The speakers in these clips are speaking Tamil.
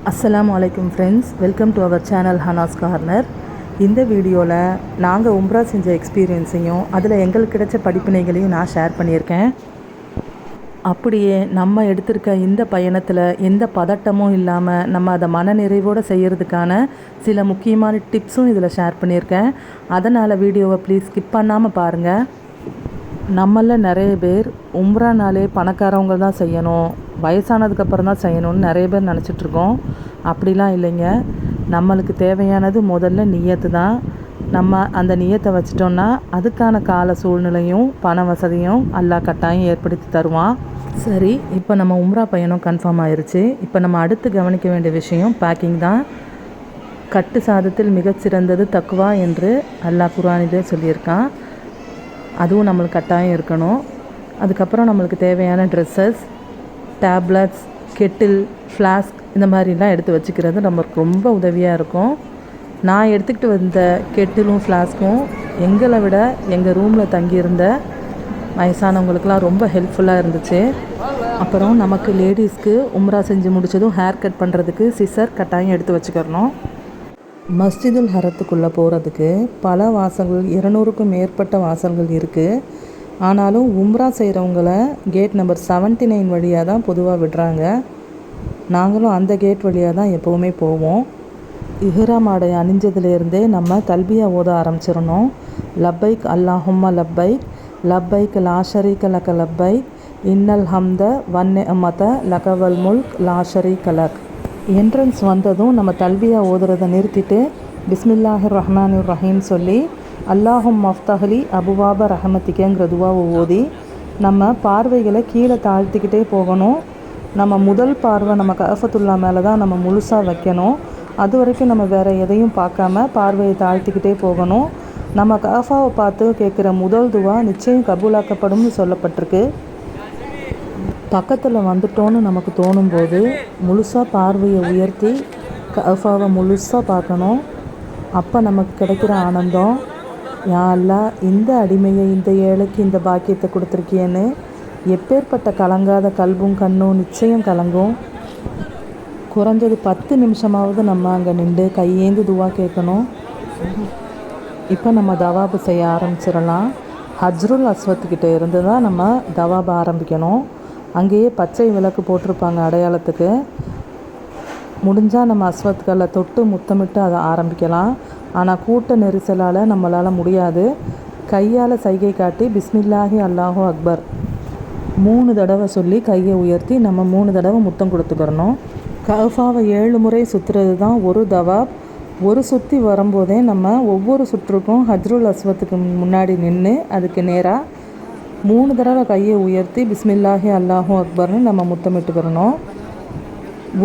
அஸ்ஸலாமு அலைக்கும் friends, welcome to our channel Hana's Corner. இந்த வீடியோவில் நாங்கள் உம்ரா செஞ்ச எக்ஸ்பீரியன்ஸையும் அதில் எங்களுக்கு கிடைச்ச படிப்பினைகளையும் நான் ஷேர் பண்ணியிருக்கேன். அப்படியே நம்ம எடுத்திருக்க இந்த பயணத்தில் எந்த பதட்டமும் இல்லாமல் நம்ம அதை மனநிறைவோடு செய்கிறதுக்கான சில முக்கியமான டிப்ஸும் இதில் ஷேர் பண்ணியிருக்கேன். அதனால் வீடியோவை ப்ளீஸ் ஸ்கிப் பண்ணாமல் பாருங்கள். நம்மளில் நிறைய பேர் உம்ரானாலே பணக்காரவங்க தான் செய்யணும், வயசானதுக்கப்புறம் தான் செய்யணும்னு நிறைய பேர் நினச்சிட்ருக்கோம். அப்படிலாம் இல்லைங்க. நம்மளுக்கு தேவையானது முதல்ல நியத்து தான். நம்ம அந்த நியத்தை வச்சிட்டோன்னா அதுக்கான கால சூழ்நிலையும் பண வசதியும் அல்லாஹ் கட்டாயம் ஏற்படுத்தி தருவான். சரி, இப்போ நம்ம உம்ரா பயணம் கன்ஃபார்ம் ஆயிடுச்சு. இப்போ நம்ம அடுத்து கவனிக்க வேண்டிய விஷயம் பேக்கிங் தான். கட்டு சாதத்தில் மிகச்சிறந்தது தக்குவா என்று அல்லாஹ் குர்ஆனிலே சொல்லியிருக்கான். அதுவும் நம்மளுக்கு கட்டாயம் இருக்கணும். அதுக்கப்புறம் நம்மளுக்கு தேவையான ட்ரெஸ்ஸஸ், டேப்லெட்ஸ், கெட்டில், ஃப்ளாஸ்க் இந்த மாதிரிலாம் எடுத்து வச்சுக்கிறது நமக்கு ரொம்ப உதவியாக இருக்கும். நான் எடுத்துக்கிட்டு வந்த கெட்டிலும் ஃப்ளாஸ்க்கும் எங்களை விட எங்கள் ரூமில் தங்கியிருந்த வயசானவங்களுக்கெலாம் ரொம்ப ஹெல்ப்ஃபுல்லாக இருந்துச்சு. அப்புறம் நமக்கு லேடிஸ்க்கு உம்ரா செஞ்சு முடித்ததும் ஹேர் கட் பண்ணுறதுக்கு சிசர் கட்டாயம் எடுத்து வச்சுக்கிறணும். மஸ்ஜிதுல் ஹரத்துக்குள்ளே போகிறதுக்கு பல வாசல்கள், 200க்கும் மேற்பட்ட வாசல்கள் இருக்குது. ஆனாலும் உம்ரா செய்கிறவங்கள கேட் நம்பர் 79 வழியாக தான் பொதுவாக விடுறாங்க. நாங்களும் அந்த கேட் வழியாக தான் எப்போவுமே போவோம். இஹ்ராம் ஆடை அணிஞ்சதுலேருந்தே நம்ம தல்பியா ஓத ஆரம்பிச்சிடணும். லப்பைக் அல்லாஹும்ம லப்பைக், லப்பைக் லா ஷரீக லக லப்பைக், இன்னல் ஹம்த வன்னிஅமத லகவல் முல்க் லா ஷரீக லக். என்ட்ரன்ஸ் வந்ததும் நம்ம தல்பியா ஓதுறதை நிறுத்திட்டு பிஸ்மில்லாஹிர் ரஹ்மானிர் ரஹீம் சொல்லி அல்லாஹும் மஃப்தஹ்லி அபுவாப ரஹமத்திக்கங்கிற துவாவை ஓதி நம்ம பார்வைகளை கீழே தாழ்த்திக்கிட்டே போகணும். நம்ம முதல் பார்வை நம்ம கஃபத்துல்லா மேலே தான் நம்ம முழுசாக வைக்கணும். அது வரைக்கும் நம்ம வேறு எதையும் பார்க்காம பார்வையை தாழ்த்திக்கிட்டே போகணும். நம்ம கஃபாவை பார்த்து கேட்குற முதல் துவா நிச்சயம் கபூலாக்கப்படும்னு சொல்லப்பட்டிருக்கு. பக்கத்தில் வந்துட்டோன்னு நமக்கு தோணும்போது முழுசாக பார்வையை உயர்த்தி கஃபாவை முழுசாக பார்க்கணும். அப்போ நமக்கு கிடைக்கிற ஆனந்தம், யா அல்லாஹ் இந்த அடிமையை, இந்த ஏழைக்கு இந்த பாக்கியத்தை கொடுத்துருக்கியேன்னு எப்பேற்பட்ட கலங்காத கல்வும் கண்ணும் நிச்சயம் கலங்கும். குறைஞ்சது 10 நிமிஷமாவது நம்ம அங்கே நின்று கையேந்து துவா கேட்கணும். இப்போ நம்ம தவாபு செய்ய ஆரம்பிச்சிடலாம். ஹஜ்ருல் அஸ்வத்துக்கிட்ட இருந்து தான் நம்ம தவாபு ஆரம்பிக்கணும். அங்கேயே பச்சை விளக்கு போட்டிருப்பாங்க அடையாளத்துக்கு. முடிஞ்சால் நம்ம அஸ்வத்துக்களை தொட்டு முத்தமிட்டு அதை ஆரம்பிக்கலாம். ஆனால் கூட்ட நெரிசலால் நம்மளால் முடியாது. கையால் சைகை காட்டி பிஸ்மில்லாஹி அல்லாஹு அக்பர் 3 தடவை சொல்லி கையை உயர்த்தி நம்ம 3 தடவை முத்தம் கொடுத்துக்கிறணும். கஃபாவை 7 முறை சுற்றுறது தான் ஒரு தவாப். ஒரு சுற்றி வரும்போதே நம்ம ஒவ்வொரு சுற்றுக்கும் ஹஜ்ருல் அஸ்வத்துக்கு முன்னாடி நின்று அதுக்கு நேராக 3 தடவை கையை உயர்த்தி பிஸ்மில்லாஹி அல்லாஹு அக்பர்னு நம்ம முத்தமிட்டுக்கிறணும்.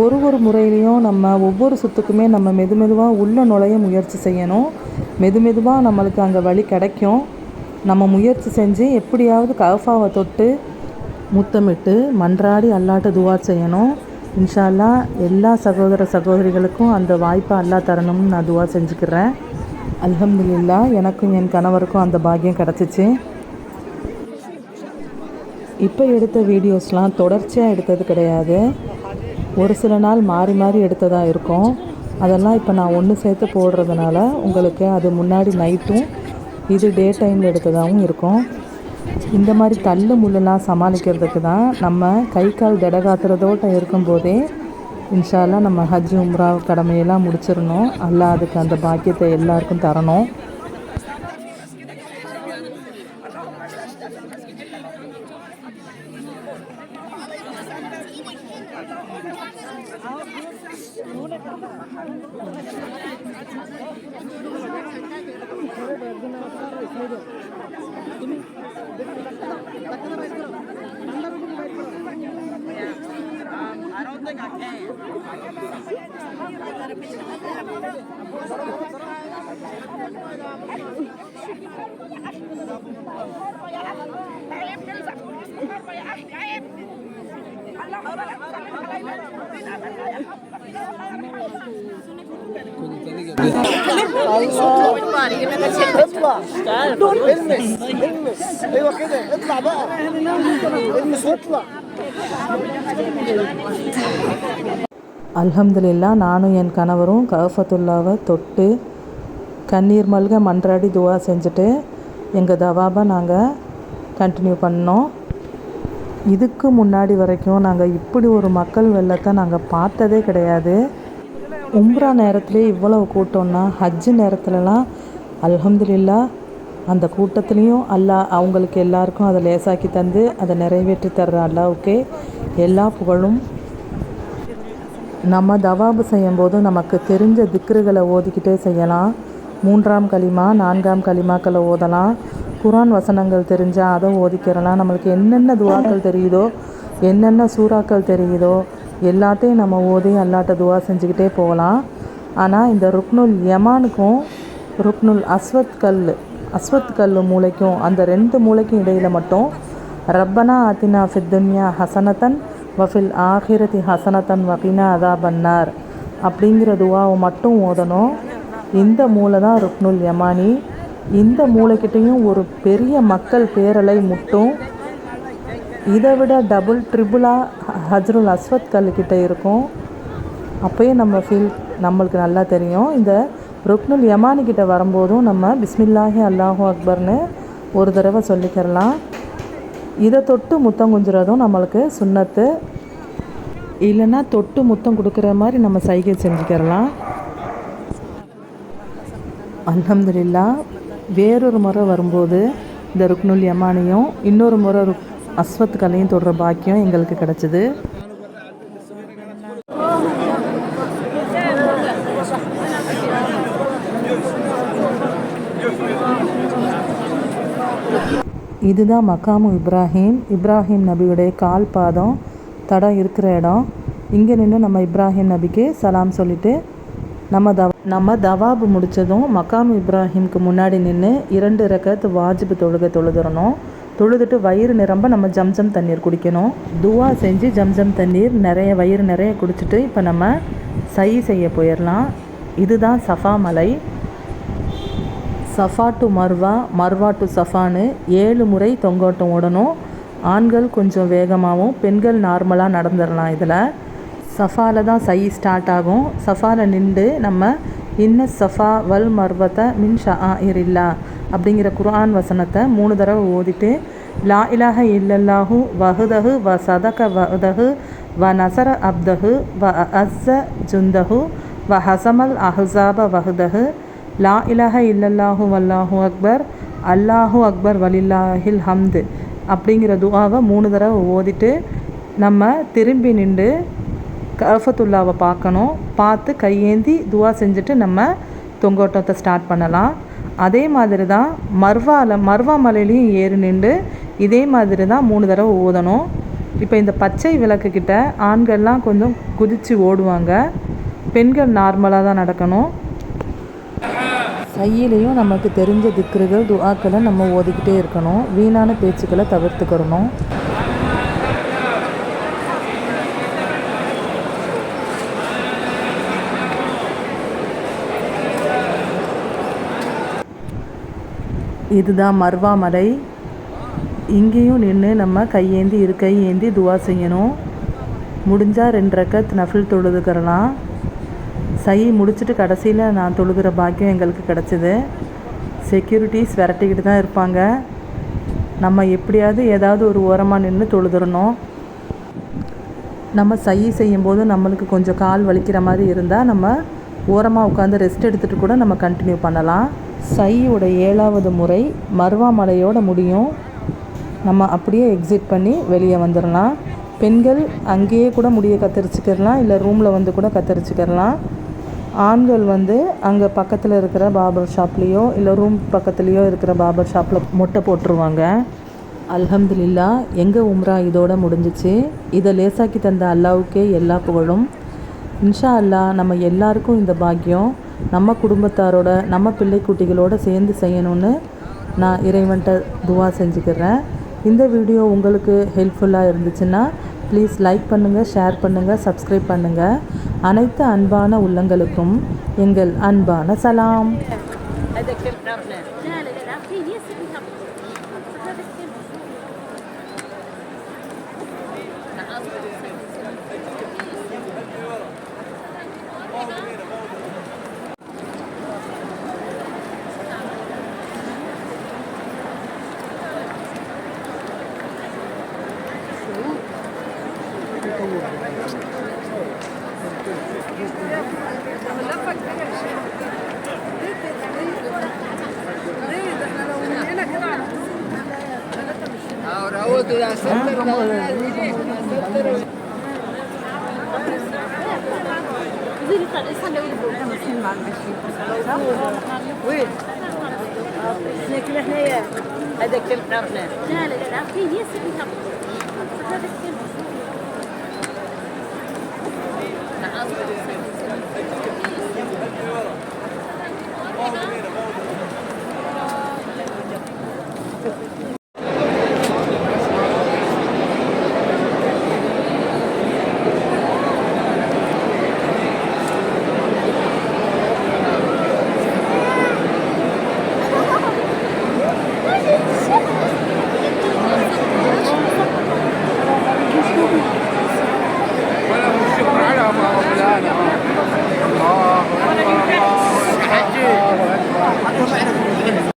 ஒரு முறையிலையும் நம்ம ஒவ்வொரு சுற்றுக்குமே நம்ம மெதுவாக உள்ளே நுழைய முயற்சி செய்யணும். மெதுவாக நம்மளுக்கு அங்கே வழி கிடைக்கும். நம்ம முயற்சி செஞ்சு எப்படியாவது கஃபாவை தொட்டு முத்தமிட்டு மன்றாடி அல்லாட்ட துவா செய்யணும். இன்ஷா அல்லாஹ் எல்லா சகோதர சகோதரிகளுக்கும் அந்த வாய்ப்பை அல்லாஹ் தரணும்னு நான் துவா செஞ்சுக்கிறேன். அல்ஹம்துலில்லாஹ், எனக்கும் என் கணவருக்கும் அந்த பாக்கியம் கிடச்சிச்சு. இப்போ எடுத்த வீடியோஸ்லாம் தொடர்ச்சியாக எடுத்தது கிடையாது. ஒரு சில நாள் மாறி மாறி எடுத்ததாக இருக்கும். அதெல்லாம் இப்போ நான் ஒன்று சேர்த்து போடுறதுனால உங்களுக்கு அது முன்னாடி நைட்டும் இது டே டைமில் எடுத்ததாகவும் இருக்கும். இந்த மாதிரி தள்ளு முள்ளெல்லாம் சமாளிக்கிறதுக்கு தான் நம்ம கை கால் திடகாத்துறதோட்ட இருக்கும்போதே இன்ஷா அல்லாஹ் நம்ம ஹஜ் உம்ரா கடமையெல்லாம் முடிச்சிடணும். அல்லாஹ் அதுக்கு அந்த பாக்கியத்தை எல்லாருக்கும் தரணும். اطلع المس. ايوه كده، اطلع بقى المس واطلع. அல்ஹம்துலில்லாஹ் நானும் என் கணவரும் கஃபத்துல்லாவை தொட்டு கண்ணீர் மல்க மன்றாடி துவா செஞ்சுட்டு எங்கள் தவாபை நாங்கள் கண்டினியூ பண்ணோம். இதுக்கு முன்னாடி வரைக்கும் நாங்கள் இப்படி ஒரு மக்கள் வெள்ளத்தை நாங்கள் பார்த்ததே கிடையாது. உம்ரா நேரத்துலேயே இவ்வளவு கூட்டம்னா ஹஜ்ஜு நேரத்துலலாம் அல்ஹம்துலில்லாஹ் அந்த கூட்டத்துலேயும் அல்லாஹ் அவங்களுக்கு எல்லாருக்கும் அதை லேசாக்கி தந்து அதை நிறைவேற்றி தர்ற அல்லாஹ்வுக்கே எல்லா புகழும். நம்ம தவாபு செய்யும்போது நமக்கு தெரிஞ்ச திக்ருகளை ஓதிக்கிட்டே செய்யலாம். 3ஆம் கலிமா 4ஆம் கலிமாக்களை ஓதலாம். குர்ஆன் வசனங்கள் தெரிஞ்சால் அதை ஓதிக்கிறலாம். நம்மளுக்கு என்னென்ன துவாக்கள் தெரியுதோ என்னென்ன சூறாக்கள் தெரியுதோ எல்லாத்தையும் நம்ம ஓதி அல்லாட்ட துவா செஞ்சுக்கிட்டே போகலாம். ஆனால் இந்த ருக்னுல் யமானுக்கும் ருக்னுல் அஸ்வத் கல் மூளைக்கும் அந்த 2 மூளைக்கும் இடையில் மட்டும் ரப்பனா ஆத்தினா ஃபித் துன்யா ஹசனத்தன் வஃபில் ஆஹிரதி ஹசனத்தன் வகினா அதாபன்னார் அப்படிங்கிற துவாவை மட்டும் ஓதணும். இந்த மூளை தான் ருக்னுல் யமானி. இந்த மூளைக்கிட்டையும் ஒரு பெரிய மக்கள் பேரலை முட்டும். இதை விட டபுள் ட்ரிபிளாக ஹஜ்ருல் அஸ்வத் கல்லுக்கிட்ட இருக்கும். அப்போயே நம்மளுக்கு நல்லா தெரியும். இந்த ருக்னுல் யமானிக்கிட்ட வரும்போதும் நம்ம பிஸ்மில்லாஹி அல்லாஹு அக்பர்னு ஒரு தடவை சொல்லிக்கிறலாம். இதை தொட்டு முத்தம் குஞ்சுறதும் நம்மளுக்கு சுன்னத்து. இல்லைன்னா தொட்டு முத்தம் கொடுக்குற மாதிரி நம்ம சைகை செஞ்சுக்கிறலாம். அல்ஹம்துலில்லாஹ் வேறொரு முறை வரும்போது இந்த ருக்னுல் யமானியும் இன்னொரு முறை அஸ்வத் கல்லையும் தொடுற பாக்கியம் எங்களுக்கு கிடச்சிது. இதுதான் மக்காமு இப்ராஹிம் நபியுடைய கால் பாதம் தடம் இருக்கிற இடம். இங்கே நின்று நம்ம இப்ராஹிம் நபிக்கு சலாம் சொல்லிவிட்டு நம்ம தவாபு முடித்ததும் மக்காமு இப்ராஹிம்க்கு முன்னாடி நின்று 2 ரக்கத் வாஜிபு தொழுதுறணும். தொழுதுட்டு வயிறு நிரம்ப நம்ம ஜம்ஜம் தண்ணீர் குடிக்கணும். துவா செஞ்சு ஜம்ஜம் தண்ணீர் வயிறு நிறைய குடிச்சிட்டு இப்போ நம்ம செய்ய போயிடலாம். இதுதான் சஃபா மலை. சஃபா டு மர்வா டு சஃபான்னு 7 முறை தொங்கோட்டம் ஓடணும். ஆண்கள் கொஞ்சம் வேகமாகவும் பெண்கள் நார்மலாக நடந்துடலாம். இதில் சஃபாவில் தான் ஸ்டார்ட் ஆகும். சஃபாவில் நின்று நம்ம இன்ன சஃபா வல் மர்வத்தை மின் ஷஆஇரில்லா அப்படிங்கிற குர்ஆன் வசனத்தை 3 தடவை ஓதிட்டு லா இலாஹ இல்லல்லாஹு வஹ்தஹு வ சதக வஹ்தஹு வ நசர அப்தஹு வ அஸ்ஸ ஜுந்தஹு வ ஹசமல் அஹ்ஸாப வஹ்தஹு லா இலாஹ இல்லல்லாஹு வல்லாஹு அக்பர் அல்லாஹு அக்பர் வலில்லாஹில் ஹம்து அப்படிங்கிற துஆவை 3 தடவை ஓதிட்டு நம்ம திரும்பி நின்று கஃபத்துல்லாவை பார்க்கணும். பார்த்து கையேந்தி துவா செஞ்சுட்டு நம்ம தொங்கோட்டத்தை ஸ்டார்ட் பண்ணலாம். அதே மாதிரி தான் மர்வா மலையிலையும் ஏறி நின்று இதே மாதிரி தான் 3 தடவை ஓதணும். இப்போ இந்த பச்சை விளக்குக்கிட்ட ஆண்கள்லாம் கொஞ்சம் குதித்து ஓடுவாங்க. பெண்கள் நார்மலாக தான் நடக்கணும். கையிலையும் நமக்கு தெரிஞ்ச திக்ருகள் துஆக்களை நம்ம ஓதிக்கிட்டே இருக்கணும். வீணான பேச்சுக்களை தவிர்த்துக்கிறணும். இதுதான் மர்வா மலை. இங்கேயும் நின்று நம்ம கையேந்தி ஏந்தி துவா செய்யணும். முடிஞ்சால் 2 ரக்கத் நஃபில் தொழுதுக்கிறலாம். முடிச்சுட்டு கடைசியில் நான் தொழுகிற பாக்கியம் எங்களுக்கு கிடச்சிது. செக்யூரிட்டிஸ் விரட்டிக்கிட்டு தான் இருப்பாங்க. நம்ம எப்படியாவது ஏதாவது ஒரு ஓரமாக நின்று தொழுதுறணும். நம்ம செய்யும்போது நம்மளுக்கு கொஞ்சம் கால் வலிக்கிற மாதிரி இருந்தால் நம்ம ஓரமாக உட்காந்து ரெஸ்ட் எடுத்துகிட்டு கூட நம்ம கண்டினியூ பண்ணலாம். சையோட 7ஆவது முறை மர்வா மலையோட முடியும். நம்ம அப்படியே எக்ஸிட் பண்ணி வெளியே வந்துடலாம். பெண்கள் அங்கேயே கூட முடியை கத்தரிச்சிக்கிறலாம், இல்லை ரூமில் வந்து கூட கத்தரிச்சிக்கிறலாம். ஆண்கள் அங்கே பக்கத்தில் இருக்கிற பார்பர் ஷாப்லேயோ இல்லை ரூம் பக்கத்துலேயோ இருக்கிற பார்பர் ஷாப்பில் மொட்டை போட்டுருவாங்க. அல்ஹம்துலில்லாஹ் எங்கள் உம்ரா இதோட முடிஞ்சிச்சு. இதை லேசாக்கி தந்த அல்லாவுக்கே எல்லா புகழும். இன்ஷா அல்லாஹ் நம்ம எல்லாருக்கும் இந்த பாக்கியம் நம்ம குடும்பத்தாரோட நம்ம பிள்ளை குட்டிகளோடு சேர்ந்து செய்யணும்னு நான் இறைவன்கிட்ட துவா செஞ்சுக்கிறேன். இந்த வீடியோ உங்களுக்கு ஹெல்ப்ஃபுல்லாக இருந்துச்சுன்னா ப்ளீஸ் லைக் பண்ணுங்கள், ஷேர் பண்ணுங்கள், சப்ஸ்கிரைப் பண்ணுங்கள். அனைத்து அன்பான உள்ளங்களுக்கும் எங்கள் அன்பான சலாம். وي هذاك اللي عرفناه. لا لا لا، عرفتيه هي السيدة.